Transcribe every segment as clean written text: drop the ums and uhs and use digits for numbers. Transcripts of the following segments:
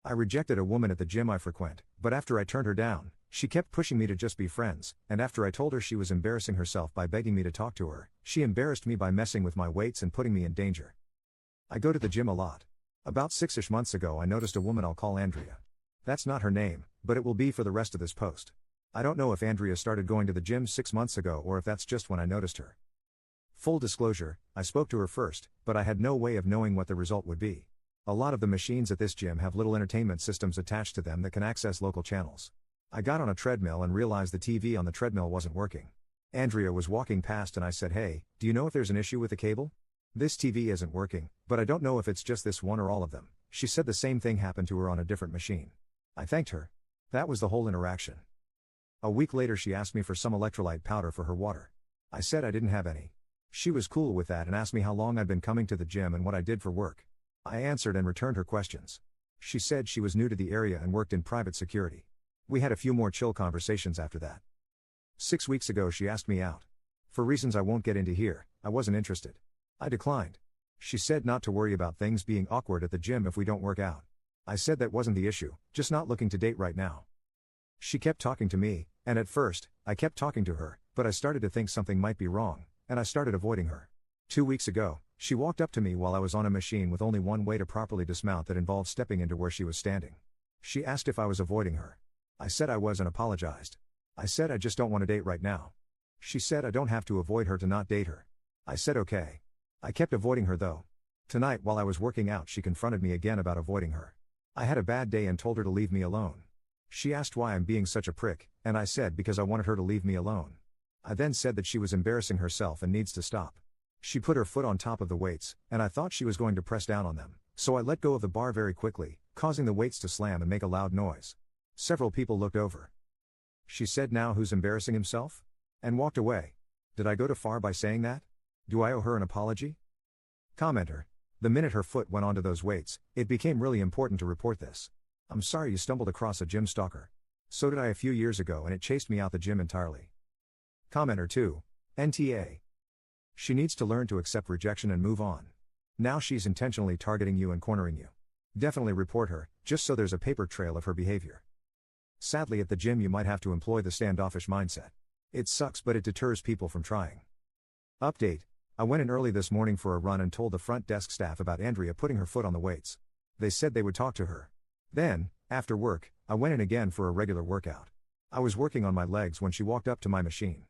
I rejected a woman at the gym I frequent, but after I turned her down, she kept pushing me to just be friends, and after I told her she was embarrassing herself by begging me to talk to her, she embarrassed me by messing with my weights and putting me in danger. I go to the gym a lot. About 6-ish months ago I noticed a woman I'll call Andrea. That's not her name, but it will be for the rest of this post. I don't know if Andrea started going to the gym 6 months ago or if that's just when I noticed her. Full disclosure, I spoke to her first, but I had no way of knowing what the result would be. A lot of the machines at this gym have little entertainment systems attached to them that can access local channels. I got on a treadmill and realized the TV on the treadmill wasn't working. Andrea was walking past and I said, "Hey, do you know if there's an issue with the cable? This TV isn't working, but I don't know if it's just this one or all of them." She said the same thing happened to her on a different machine. I thanked her. That was the whole interaction. A week later she asked me for some electrolyte powder for her water. I said I didn't have any. She was cool with that and asked me how long I'd been coming to the gym and what I did for work. I answered and returned her questions. She said she was new to the area and worked in private security. We had a few more chill conversations after that. 6 weeks ago she asked me out. For reasons I won't get into here, I wasn't interested. I declined. She said not to worry about things being awkward at the gym if we don't work out. I said that wasn't the issue, just not looking to date right now. She kept talking to me, and at first, I kept talking to her, but I started to think something might be wrong, and I started avoiding her. 2 weeks ago, she walked up to me while I was on a machine with only one way to properly dismount that involved stepping into where she was standing. She asked if I was avoiding her. I said I was and apologized. I said I just don't want to date right now. She said I don't have to avoid her to not date her. I said okay. I kept avoiding her though. Tonight while I was working out she confronted me again about avoiding her. I had a bad day and told her to leave me alone. She asked why I'm being such a prick, and I said because I wanted her to leave me alone. I then said that she was embarrassing herself and needs to stop. She put her foot on top of the weights, and I thought she was going to press down on them, so I let go of the bar very quickly, causing the weights to slam and make a loud noise. Several people looked over. She said, "Now who's embarrassing himself?" and walked away. Did I go too far by saying that? Do I owe her an apology? Commenter. The minute her foot went onto those weights, it became really important to report this. I'm sorry you stumbled across a gym stalker. So did I a few years ago and it chased me out the gym entirely. Commenter 2. NTA. She needs to learn to accept rejection and move on. Now she's intentionally targeting you and cornering you. Definitely report her, just so there's a paper trail of her behavior. Sadly at the gym you might have to employ the standoffish mindset. It sucks but it deters people from trying. Update. I went in early this morning for a run and told the front desk staff about Andrea putting her foot on the weights. They said they would talk to her. Then, after work, I went in again for a regular workout. I was working on my legs when she walked up to my machine.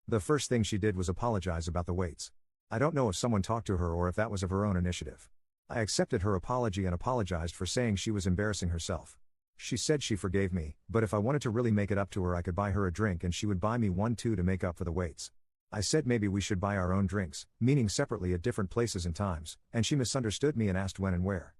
The first thing she did was apologize about the weights. I don't know if someone talked to her or if that was of her own initiative. I accepted her apology and apologized for saying she was embarrassing herself. She said she forgave me, but if I wanted to really make it up to her I could buy her a drink and she would buy me one too to make up for the weights. I said maybe we should buy our own drinks, meaning separately at different places and times, and she misunderstood me and asked when and where.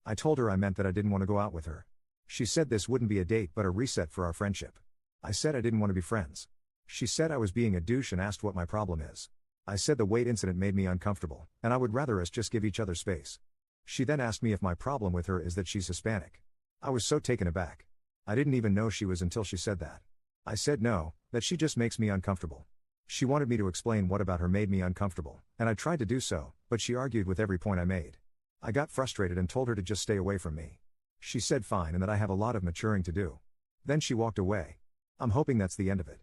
I told her I meant that I didn't want to go out with her. She said this wouldn't be a date but a reset for our friendship. I said I didn't want to be friends. She said I was being a douche and asked what my problem is. I said the weight incident made me uncomfortable, and I would rather us just give each other space. She then asked me if my problem with her is that she's Hispanic. I was so taken aback. I didn't even know she was until she said that. I said no, that she just makes me uncomfortable. She wanted me to explain what about her made me uncomfortable, and I tried to do so, but she argued with every point I made. I got frustrated and told her to just stay away from me. She said fine and that I have a lot of maturing to do. Then she walked away. I'm hoping that's the end of it.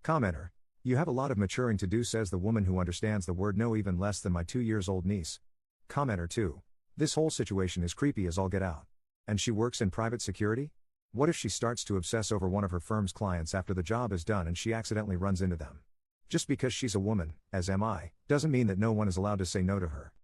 Commenter. You have a lot of maturing to do, says the woman who understands the word no even less than my 2-year-old niece. Commenter 2. This whole situation is creepy as all get out. And she works in private security? What if she starts to obsess over one of her firm's clients after the job is done and she accidentally runs into them? Just because she's a woman, as am I, doesn't mean that no one is allowed to say no to her.